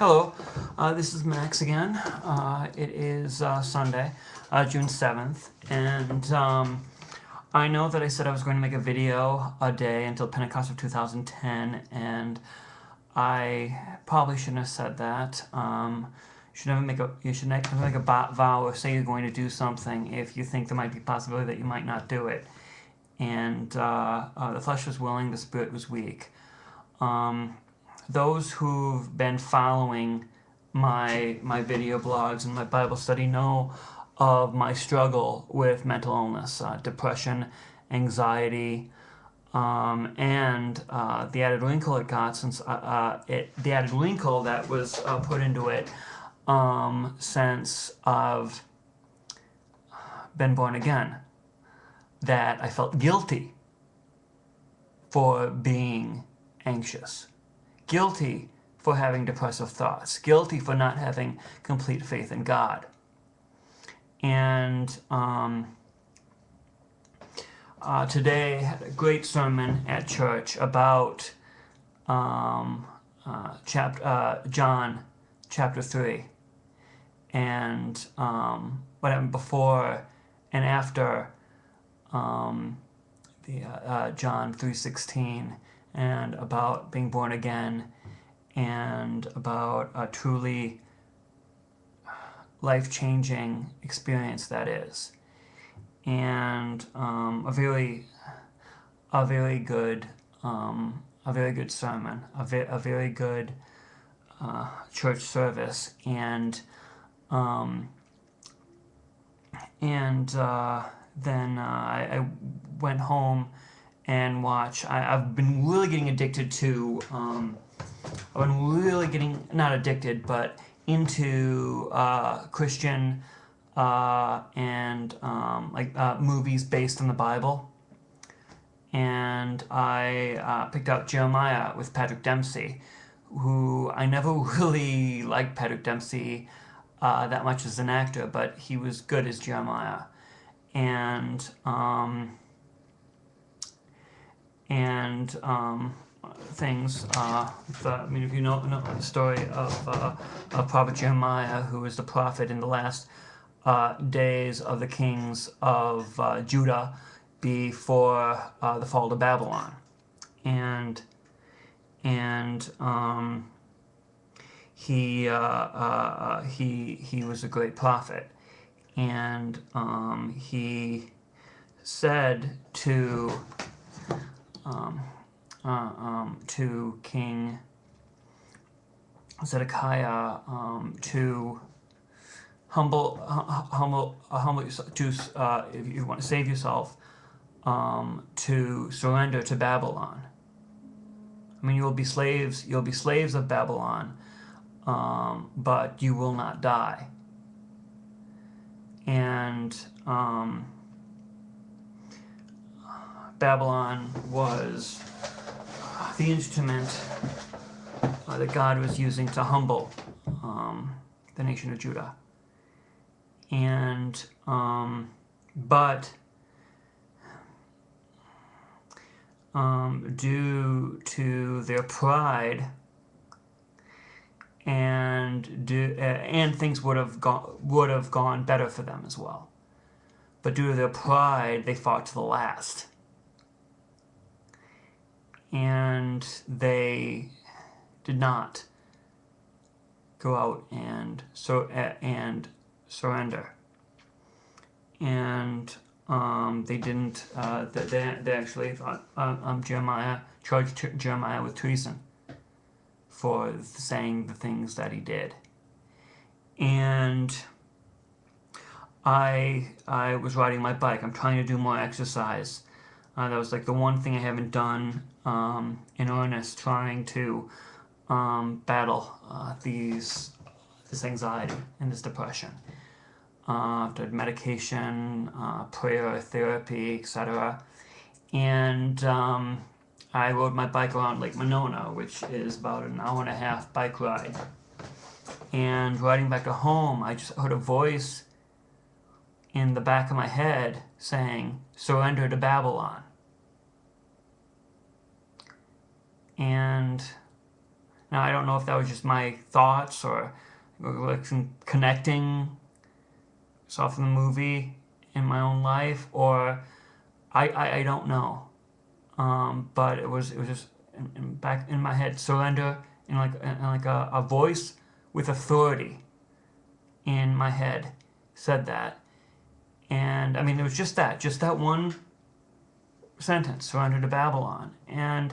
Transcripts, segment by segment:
Hello, this is Max again. It is Sunday, June 7th, and I know that I said I was going to make a video a day until Pentecost of 2010, and I probably shouldn't have said that. You should never make a vow or say you're going to do something if you think there might be a possibility that you might not do it. And the flesh was willing, the spirit was weak. Those who've been following my video blogs and my Bible study know of my struggle with mental illness, depression, anxiety, and the added wrinkle it got since the added wrinkle that was put into it since I've been born again, that I felt guilty for being anxious. Guilty for having depressive thoughts, guilty for not having complete faith in God. And today I had a great sermon at church about John chapter 3 and what happened before and after John 3:16, and about being born again, and about a truly life-changing experience that is, and a very good sermon, a very good church service, and then I went home and watch. I've been really getting addicted to, not addicted, but into Christian and movies based on the Bible. And I picked out Jeremiah with Patrick Dempsey, who I never really liked Patrick Dempsey that much as an actor, but he was good as Jeremiah. And things. If you know the story of Prophet Jeremiah, who was the prophet in the last days of the kings of Judah before the fall to Babylon, and he was a great prophet, and he said to King Zedekiah to humble yourself, to if you want to save yourself, to surrender to Babylon. I mean, you'll be slaves of Babylon, but you will not die. And Babylon was the instrument that God was using to humble the nation of Judah. And but due to their pride, and things would have gone better for them as well. But due to their pride, they fought to the last. And they did not go out and surrender. And they didn't. They actually thought Jeremiah charged Jeremiah with treason for saying the things that he did. And I was riding my bike. I'm trying to do more exercise. That was like the one thing I haven't done in earnest, trying to battle this anxiety and this depression. Did medication, prayer, therapy, etc. And I rode my bike around Lake Monona, which is about an hour and a half bike ride. And riding back to home, I just heard a voice in the back of my head saying, "Surrender to Babylon." And Now, I don't know if that was just my thoughts or like some connecting stuff from the movie in my own life, or I don't know. But it was just back in my head, surrender, in like a voice with authority in my head said that. And I mean, it was just that one sentence, surrender to Babylon. And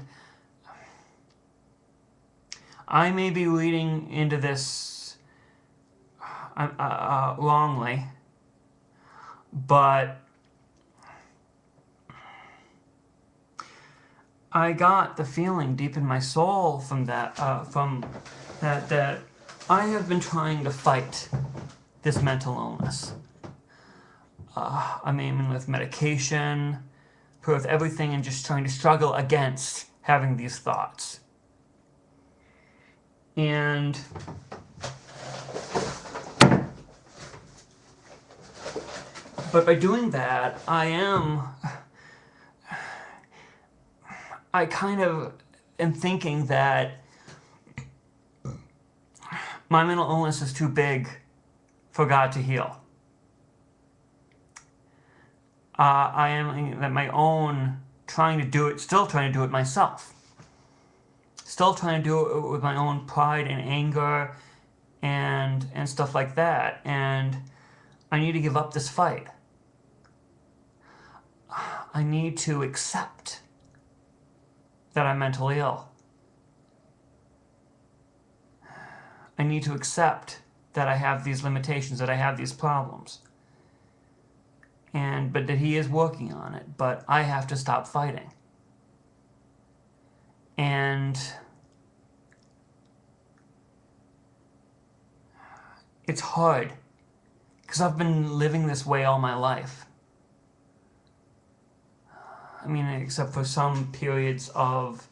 I may be leading into this wrongly, but I got the feeling deep in my soul from that that I have been trying to fight this mental illness. I mean, with medication, with everything, and just trying to struggle against having these thoughts. And but by doing that, I kind of am thinking that my mental illness is too big for God to heal. I am that my own still trying to do it myself. Still trying to do it with my own pride and anger and stuff like that. And I need to give up this fight. I need to accept that I'm mentally ill. I need to accept that I have these limitations, that I have these problems. But that He is working on it, but I have to stop fighting. And it's hard, because I've been living this way all my life. I mean, except for some periods of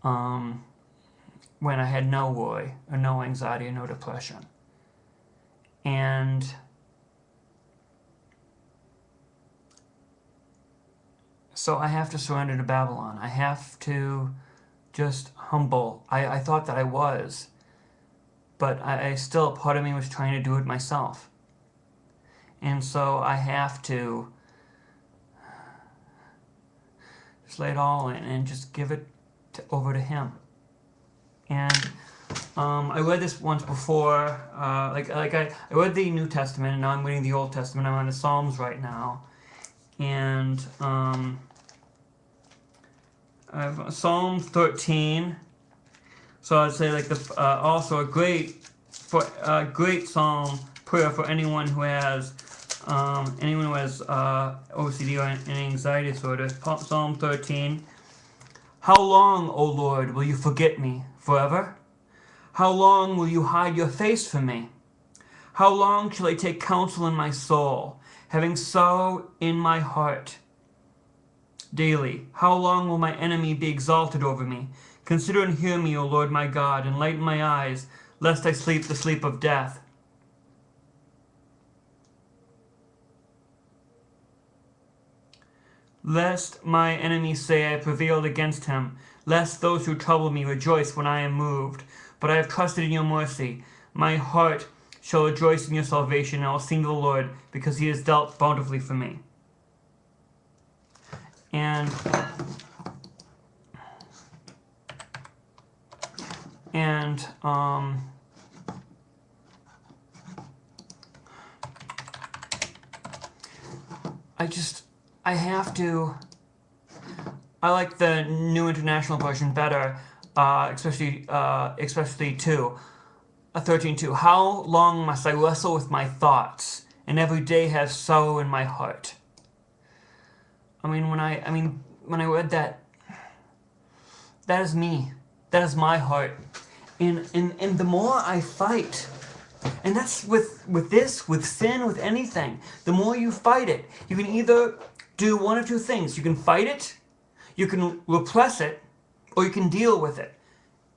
when I had no worry, or no anxiety, or no depression. And so I have to surrender to Babylon. I have to just humble. I thought that I was, but I still, part of me was trying to do it myself. And so I have to just lay it all in and just give it over to Him. And I read this once before. I read the New Testament, and now I'm reading the Old Testament. I'm on the Psalms right now, and I have Psalm 13. So I'd say also a great psalm prayer for anyone who has OCD or an anxiety disorder. Psalm 13. How long, O Lord, will you forget me? Forever? How long will you hide your face from me? How long shall I take counsel in my soul, having sorrow in my heart daily? How long will my enemy be exalted over me? Consider and hear me, O Lord my God, and lighten my eyes, lest I sleep the sleep of death. Lest my enemies say I prevailed against him, lest those who trouble me rejoice when I am moved. But I have trusted in your mercy. My heart shall rejoice in your salvation, and I will sing to the Lord, because He has dealt bountifully for me. And I like the New International Version better, especially 13:2. How long must I wrestle with my thoughts, and every day have sorrow in my heart? When I read that, that is me. That is my heart. And the more I fight, and that's with sin, with anything, the more you fight it, you can either do one of two things. You can fight it, you can repress it, or you can deal with it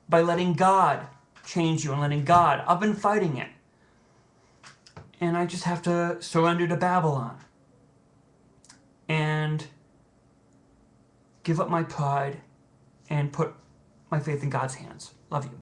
by letting God change you and letting God. I've been fighting it. And I just have to surrender to Babylon and give up my pride and put my faith in God's hands. Love you.